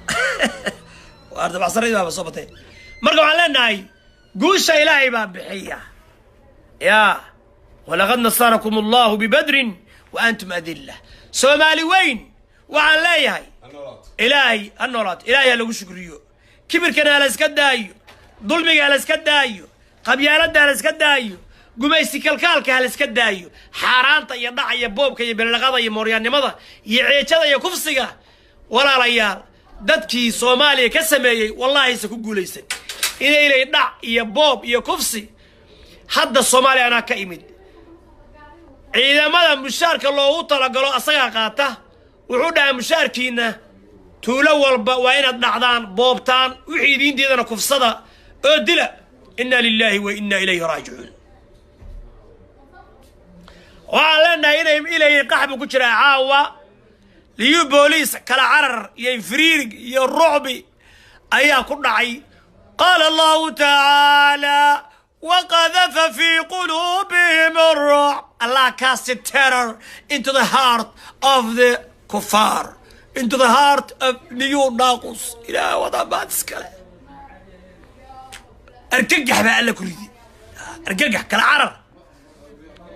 وأردب عصر إذا بصوبتين مرقوا على لنا قوش إلهي باب بحية يا ولقد نصركم الله ببدر وأنتم أذلة سومالي وين وعن لا يهي إلهي النورات إلهي لو شكريو كبر كان على سكدايو ظلمي على سكدايو قبيالة على سكدايو قميسي كالكالك على سكدايو حارانتا يضع يا بوبك يا بلغضا يا موريان مضى يعيشا يا كفصيقا ولا ريال دادكي صومالي كسمي والله يسكو قوليسن إذا إلي يضع يا بوب يا كفصي حد الصومالي أنا كإمد إذا ماذا مشارك الله طلقلو أصيغا قاته وحودا مشاركينا تولو وين الدعدان بوبتان وحيدين ديدنا كفصدا أدلا إنا لله وإنا إليه راجعون وعلنا إليه قحب كترا عاوة ليو بوليس كلا عرر ينفريرق يرعبي أيها كرنعي قال الله تعالى وقذف في قلوبهم الرعب Allah cast terror into the heart of the kuffar, into the heart of نيو ناقص إلى وضع بعد سكالة أركجح بقى لك ولدي أركجح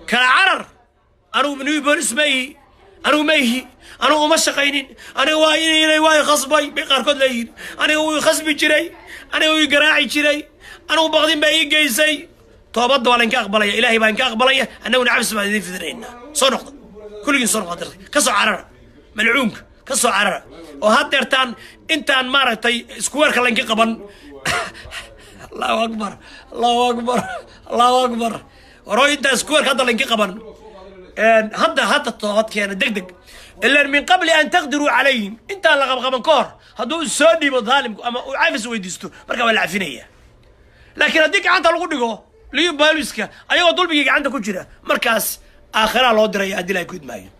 كالعرر أنا بنيو بوليس مي anigu ma ihi anigu uma shaqaynin aniga waa inay waa khasbay bay qaarkood leeyihiin aniga wuu khasbi jiray aniga wuu garaaci jiray anigu baqdin baa ii geysay toobadda waa laynka aqbalaya ilaahay baa inka aqbalaya annaguna cabsi baan idiin fidinaynaa soo noqda kulligiin soo noqda ka soo carara malcuunka ka soo carara oo haddeertaan intaan maaragtay isku weerka laynka qaban allahu akbar allahu akbar allahu akbar waroo intaan isku weerka hadda laynka qaban hadda toobad keena deg deg ilan min qabli an taqdiruu calayhim intaan la qabqaban ka hor hadduu soo dhiibo daalimku ama uu cafis weydiisto markaa waa la cafinaya laakiin haddii gacanta lagu dhigo liyu baaliska ayagoo dulbigii gacanta ku jira markaas aakhiraa loo diraya haddii ilahay ku idmaayo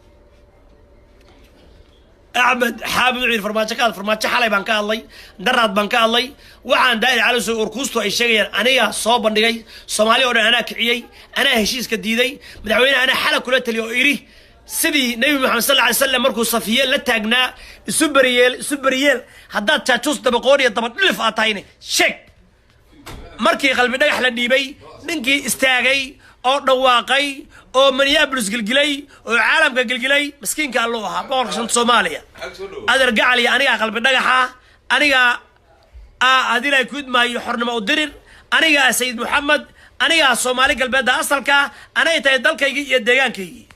axmed xaabid wuxuu yidhi farmaajo ka hadl farmaajo xalay baan ka hadlay daraad baan ka hadlay waxaan daa'ir caloso urkuustu ay sheegayaan anigaa soo bandhigay soomaaliya oo dhan anaa kiciyey anaa heshiiska diiday madaxweyneha anaa xala kula taliya oo idhi sidii nebi maxamed sal alay slam markuu safiye la taagnaa isu beriyeel haddaad jaajuus dabaqoon iyo dabadhilif aad tahayne sheeg markii qalbi dhagax la dhiibay ninkii istaagay oo dhawaaqay oo minneapolis gelgilay oo caalamka gelgilay maskiinka alluu ahaa boqorka shanta soomaaliya adeer gacaliya anigaa qalbi dhagaxa anigaa adilay ku idmaayo xornimo u dirir anigaa sayid maxamed anigaa soomaali galbeedda asalka anay tahay dalkaygii iyo deegaankaygii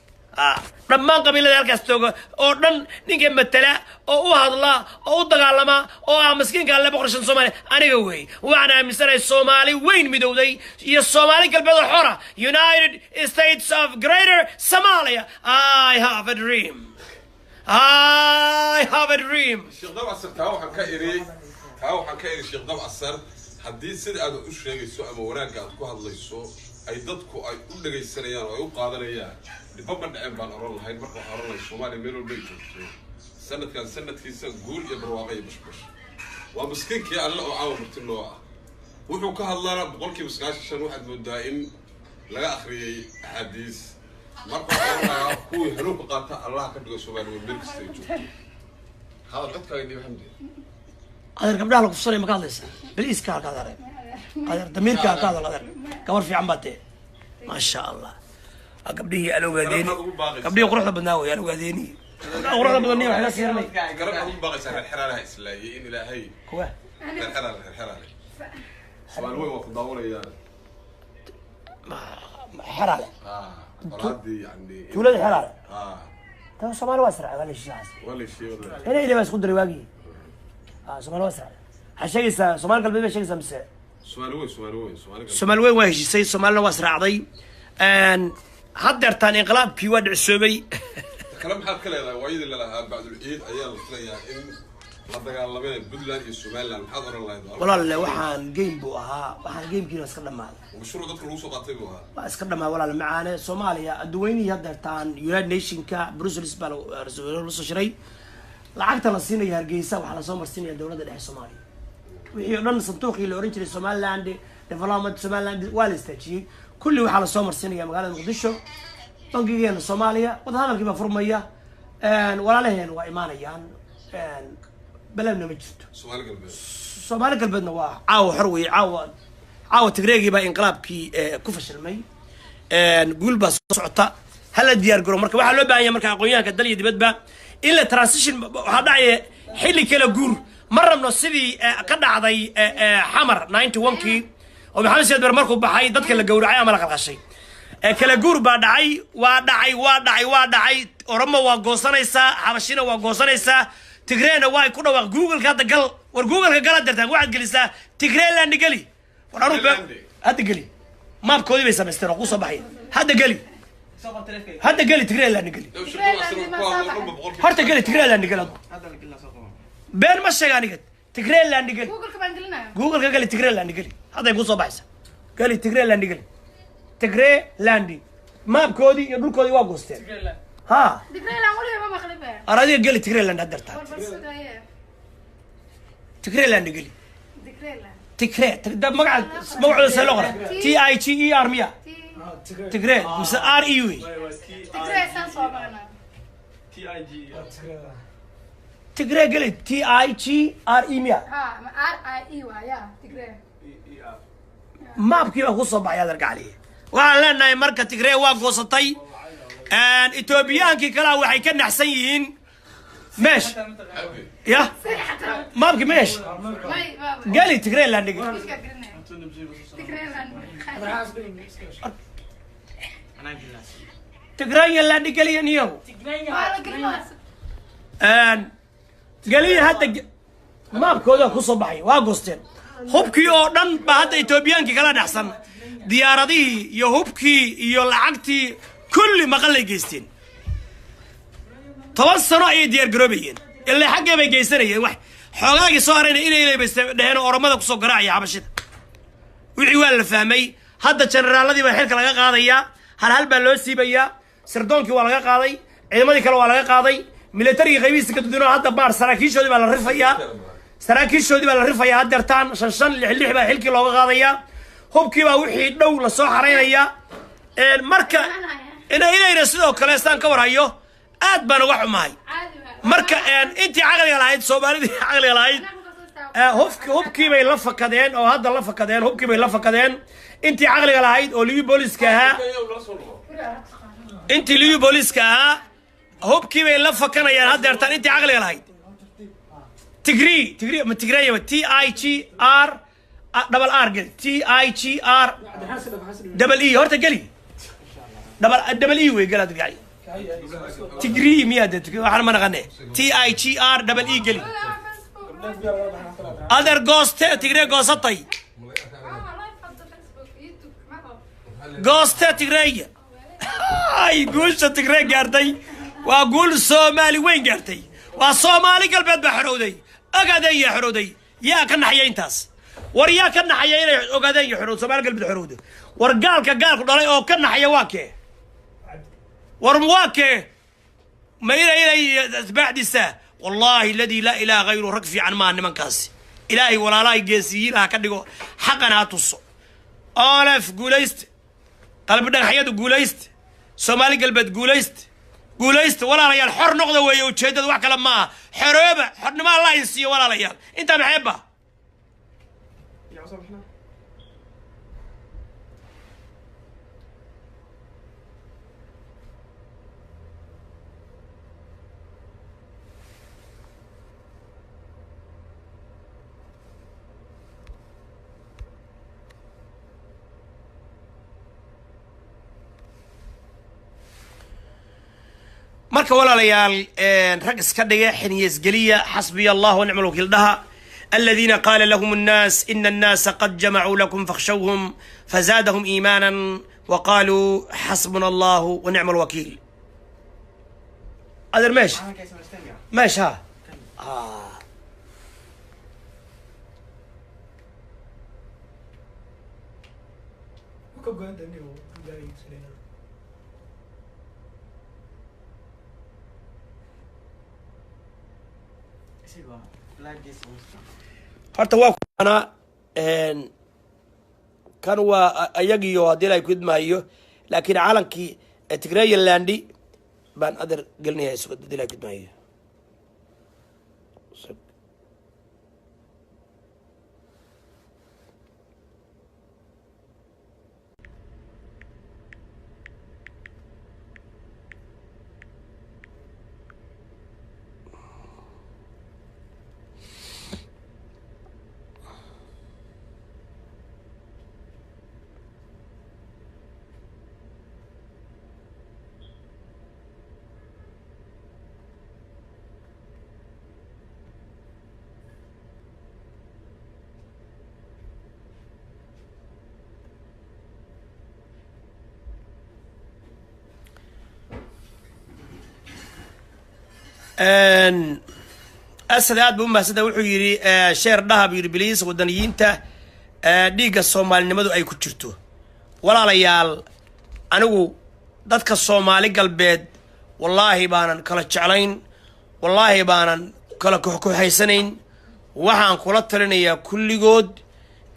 dhammaan qabiilada halkaas tooga oo dhan ninka matala oo u hadla oo u dagaalama oo ah maskiinka alle boqor shanta soomaaliya aniga wey waxaan aaminsanahay soomaali weyn midowday iyo soomaali galbeed oo xora United States of Greater Somalia I have a dream I have a dream Sheekh Dab Asar taa waxaan ka iri Sheekh Dab Asar haddii sida aad u sheegayso ama wanaagga aad ku hadlayso ay dadku ay u dhagaysanayaan oo ay u qaadanayaan dhibban dhaceen baan oran lahayn marka waxaan oran lahay Soomaaliya meel walba ay joogto sanadkan sanadkiisa guul iyo barwaaqo iyo bashbash waa miskiinkii alle oo caawa marti loo ah wuxuu ka hadlana boqolkiiba 95 waxaad moodaa in laga akhriyay axaadiis marka waxaa kuwii hanuunka qaata allah ka dhigo Soomaaliya meel kasta ay joogto hadal dadkaaga dhib xamdi adeer gabdhaha la kufsanay ma ka hadlaysaa biliiska halka adeer adeer damiirka halka adeer gabar fiican baad tahay maasha allah gabdhihii aan ogaadeeni gabdhihii quruxda badnaa way aan ogaadeeni quruxda badnaa waxay la siirnay garabka ugu baaqaysaa xiraalaha islaayay in ilaahay kuwa xiraalaha Soomaali way waqti daawanayaan xiraale qolaadii yani tuulada xiraale tan Soomaali waa sharci wala shiicaas wala shiicaas inay ilaa isku diray waagi Soomaali waa sharci hashaysa Soomaali galbeed bay sheegaysaa mise Soomaali way waa heshiisay Soomaalina waa sraacday haddeertaan inqilaabkii waa dhicsoobay kalam maxaad ka leedahay waayida lalahaa bacdul ciid ayaa la filayaa in la dagaalameen Puntland iyo Somaliland maxaad oran lahayd walaal waxaan game buu ahaa waxaan gamekiina iska dhamaaday mashruuc dadka lagu soo qaatay buu ahaa waa iska dhamaa walaal macaane Soomaaliya adduunyadii haddeertaan United Nationka Brussels baa la soo shiray lacagta la siinayo Hargeysa waxaa la soo marsiinaya dowladda dhexe Soomaaliya wixii dhan sanduuqii la oran jiray Somaliland development Somaliland waa la istaajiyay kulli waxaa la soo marsiinaya magaalada Muqdisho bangigeena Soomaaliya wada hadalkii baa furmaya walaalaheen waa imaanayaan balabna ma jirto Soomaali galbeedna waa caawa xor weey caawa Tigreegii baa inqilaabkii ku fashilmay guul baa soo socota hala diyaar garo marka waxa loo baahan yahay marka aqoonyahanka dal iyo dibadba in la transition waxa dhacay xilli kala guur marnabno sidii ka dhacday xamar 91kii oo maxamed siyaad bar markuu baxay dadka la gowracay ama la qalqashay kala guur baa dhacay waa dhacay Oromo waa goosanaysaa Habashina waa goosanaysaa Tigreena waa ku dhawaaq Google-ka hadda gal war Google-ka gal dartaan waxaad gelisaa Tigreeland gali war aruba hadda gali maabkoodii bay samaysteen oo ku soo baxay hadda gali Tigreeland gali horta gali Tigreeland gali been ma sheegaan igad Tigreeland gali Google-ka gali Tigreeland gali hadda ku soo baxaysa gali Tigreeland gali Tigreeland maabkoodii iyo dhulkoodii waa goosteen ha Tigreeland wali ma maqlibay aradiga gali Tigreeland hadda tartaa Tigreeland gali Tigre magaca soo qora TIGER miya Tigre mise REU Tigre san soo bana Tigre gali TIGER miya ha RIE waa ya Tigre maabkii baa ku soo baxay adeer gacaliye waxaan leenahay marka Tigre waa goosatay إثيوبيانكي كلا وحي كان حسين ماش يا ما بكي ماش قالي تقرين لانك تقرين لانك قالي نيو قالي هذا ما بكودا كوصبحي واغوستين hubkii oo dhan ba hadda Ethiopiaanki kala dhaxsan diyaaradii iyo hubkii iyo lacagtii kulli maqalay geysteen 10 sano ay diyaar garoobayeen ilaa xagee bay geysanayeen wax xogaagii soo harayna inay dhaheen oromada ku soo garaacay xabashida wixii waa la fahmay hadda generaaladii baa xilka laga qaadaya hal baa loo siibaya sirdoonkii waa laga qaaday ciidamadii kale waa laga qaaday militariga qaybihiisa ka dudino hadda baar saraakiishoodii baa la rifayaa saraakiishoodii baa la rifayaa hadeertaan 5-6 baa xilkii looga qaadaya hubkii baa wixii dhow la soo xareynaya marka inayna sidoo kale istaan ka warhayo aad baan uga xumahay marka intii caqliga lahayd Soomaalidii caqliga lahayd hubkii bay la fakadeen oo hadda la fakadeen hubkii bay la fakadeen intii caqliga lahayd oo liyu booliska ahaa intii liyu booliska ahaa hubkii bay la fakanayaan hadeertaan intii caqliga lahayd تجري ما تجري ما تي اي جي ار دبل ار قل تي اي جي ار دبل اي هورتا قلي دبل اي وي قالت قاعي تجري ميادة احنا ما نغني تي اي جي ار دبل اي قلي اذر جوست تجري جوستي جوست تجري اي قولش تجري قارتي واقول سومالي وين قارتي وصومالي قلبت بحرودي أقادين يا حرودي يا كنا حيين تاس وريا كنا حيين أقادين يا حرود سمال قلب الحرود ورقالك قالك ضلي أو كنا حيواكي ورمواكي ما إلى بعد الساعة والله الذي لا إله غيره ركفي عن ما من كاسي إلهي ولا لا يجيسي لها كدقو حقنا تصو ألف قوليست قلبنا حياته قوليست سمال قلبت قوليست قوليست ولا ريال حر نقضة ويا وشيدد واحد لما حروبة حر ما الله ينسي ولا ريال أنت محبة marka walaalayaal rag iska dhigay xiniis galiya xasbi allah wa ni'mal wakiil daha alladina qala lahum an-nas inna an-nas qad jama'u lakum fakhshawhum fazadahum imanan wa qalu hasbuna allah wa ni'mal wakiil adar ماشي ماشي ها horta waa kuna kan waa ayagiyo hadii ay ku idmaayo laakiin calankii Tigrayland baan adar galnay isku hadii ay ku idmaayo أسد أدب أمه سد وحيري شير دهب يري بليس ودنيينته ديجا الصومال نمدو أي كتشرتو ولا ليال أنو دتك الصومالي قلبيد والله بانا كلا تشعلين والله بانا كلا كحكو حيسنين وحان كولترينيا كل جود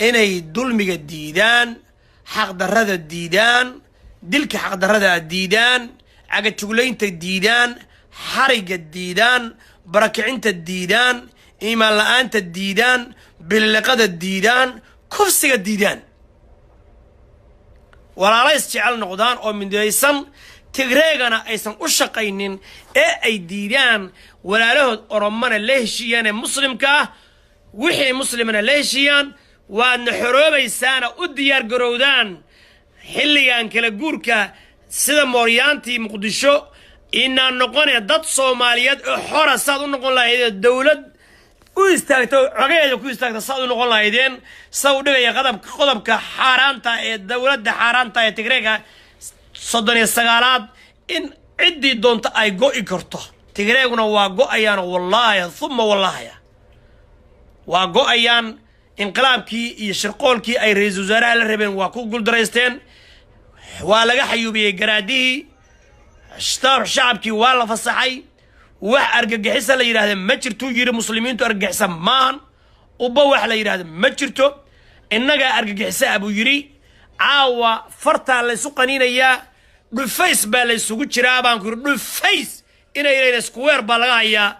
إني دلمي الديدان حق درد الديدان دلك حق درد الديدان عقد تقولين الديدان حرق الديدان بركعنت الديدان إيمان لأنت الديدان باللقد الديدان كفسك الديدان ولا رئيس جعل نقدان أو من ديسان tigreegana aysan u shaqaynin ee ay diidaan walaalahood oromana la heshiiyaan ee muslimka ah wixii muslimana la heshiiyaan waadna xoroobaysaana u diyaar garowdaan xilligan kala guurka sida mooryaantii muqdisho inaan noqonay dad Soomaaliyeed oo xora saad u noqon lahayd dawlad u istaagto xogeeda ku istaagto saad u noqon lahaydeen saw dhigaya qodobka xaaraanta ee dawladda xaaraanta ee tigreega 39aad in cidii doonto ay go'i karto tigreeguna waa go'ayaan wallahi thumma wallahi waa go'ayaan inqilaabkii iyo shirqoolkii ay ra'iisul wasaaraha la rabeen waa ku guuldareysteen waa laga xayuubiyay garaadihii shacabkii waa la fasaxay wax argagixisa la yiraahdo ma jirto yiri muslimiintu argagixisa maan uba wax la yiraahdo ma jirto innaga argagixisa abu yiri caawa farta la isu qaniinaya dhufays baa la isugu jiraa baan ku dhufays inay leeyahay square baa laga hayaa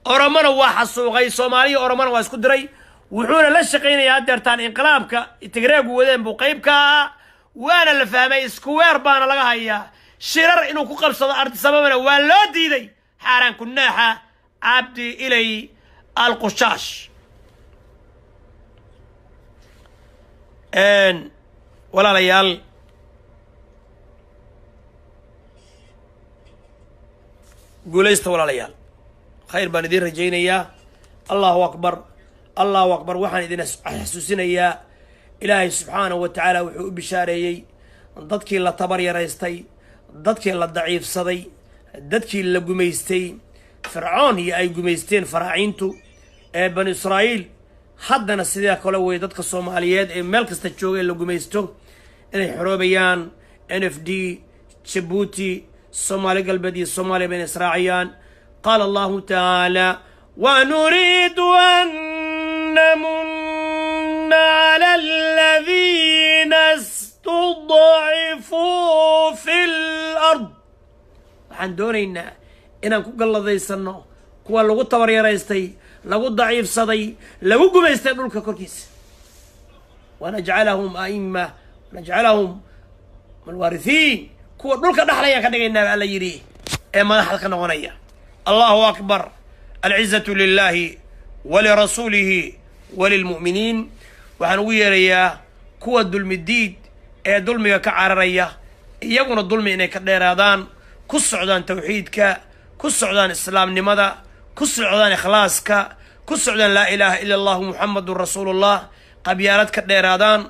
oromana waa xasuuqay Soomaaliya oromana waa isku diray wuxuuna la shaqeynayaa deertaan inqilaabka tigreegu wadeen buu qayb ka waana la fahmay square baana laga hayaa shirar inuu ku qabsado arti sababana waa loo diiday حاران كناها عبدي إلي القشاش ولا ليال قوليست ولا ليال خير بان دين رجينا يا الله أكبر الله أكبر وحن إذن حسوسنا يا إلهي سبحانه وتعالى وحو بشاريي ضدك إلا طبر يا ريستي ضدك إلا ضعيف صدي dadkii la gumaystay fircoon iyo ay gumaysteen faraaciintu ee bani Israa'iil haddana sidoo kale way dadka Soomaaliyeed ee meel kasta joogay la gumaysto inay xoroobayaan NFD Djibouti Soomaali galbeed iyo Soomaali bani Israa'iil قال الله تعالى ونريد أن نمن على الذين استضعفوا في الأرض waxaan doonaynaa inaan ku galladaysanno kuwa lagu tabaryaraystay lagu daciifsaday lagu gumaystay dhulka korkiisa wanajcalahum a'imma wanajcalahum alwarithiin kuwa dhulka dhaxlaya ka dhigaynaa alla yiri ee madaxda ka noqonaya allahu akbar al'izzatu lillahi wa li rasuulihi wa lil mu'miniin waxaan ugu yeerayaa kuwa dulmidiid ee dulmiga ka cararaya iyaguna dulmi inay ka dheeraadaan كسعدان توحيدك كسعدان إسلام نمدا كسعدان إخلاصك كسعدان لا إله إلا الله محمد رسول الله قبيالتك ديرادان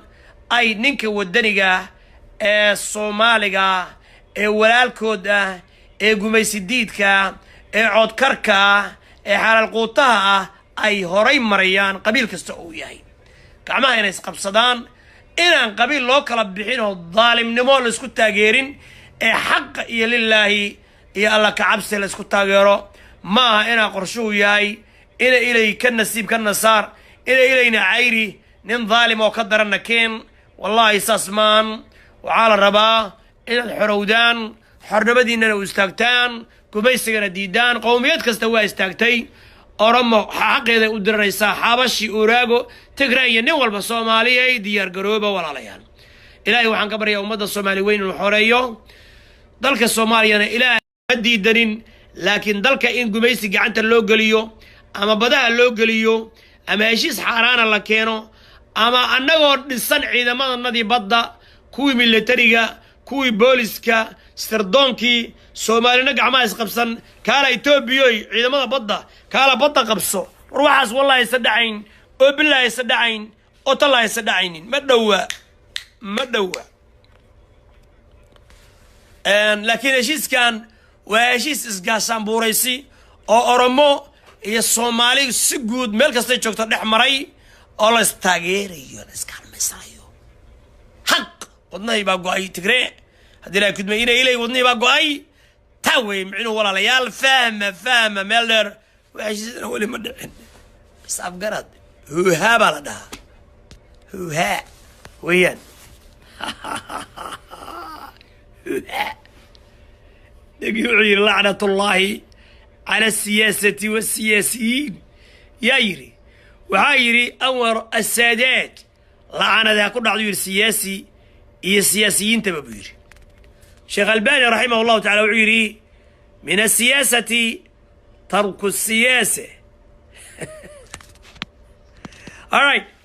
أي نينك ودنيقا الصوماليقا ولالكودا قميسيديدكا عودكركا حال القوطها أي هوري مريان قبيل كستعوياي كعما هنا يسقب إنان قبيل لوكلا بحينه الظالم نمول اسكو تاقيرين حق يا لله يا الله كعبس لسكو تاغيرو ما انا قرشو ياي الى كالنسيب كالنصار الينا عيري نين ظالم وقدر النكين والله يساسمان وعلى الربا الى الحرودان حرنبدينا واستاغتان كوبيسغنا ديدان قوميات كستوا استاغتي oramo xaqeeda u diraysa xabashi uraago tigray nin walba Soomaaliyeey diyaar garooba walaalayaan ilaahay waxaan ka baryaa ummadda Soomaali weyn inuu xoreeyo dalka Soomaaliyana ilaahay ma diidanin laakiin dalka in gumaysi gacanta loo galiyo ama badaha loo galiyo ama heshiis xaaraana la keeno ama annagoo dhisan ciidamadannadii badda kuwii militariga kuwii booliska sirdonkii Soomaalina gacmaha isqabsan kaala Itoobiyoy ciidamada badda kaala badda qabso war waxaas wallahi sadhacayn oo billahi sadhacayn oo tallahi sadhacaynin ma dhawa laakiin heshiiskan waa heshiis isgaashaan buuraysi oo Oromo iyo Soomaali si guud meel kasta joogto dhex maray oo la istaageerayo la iskarmaysayo xaq wadnahay baa go'ay Tigray hadii la kudmay inay wadnahay baa go'ay تاوي معينو ولا ليال فاهمة ميلر وعشيزنا ولي مدعين بس أفقرد هو ها بلدها هو ها وين هو ها يقولي لعنة الله على السياسة والسياسيين يايري وعايري أمر السادات لعنة ذا كل عضو السياسي هي السياسيين تبابيري شيخ الباني رحمه الله تعالى وعيري من السياسة ترك السياسة. All right.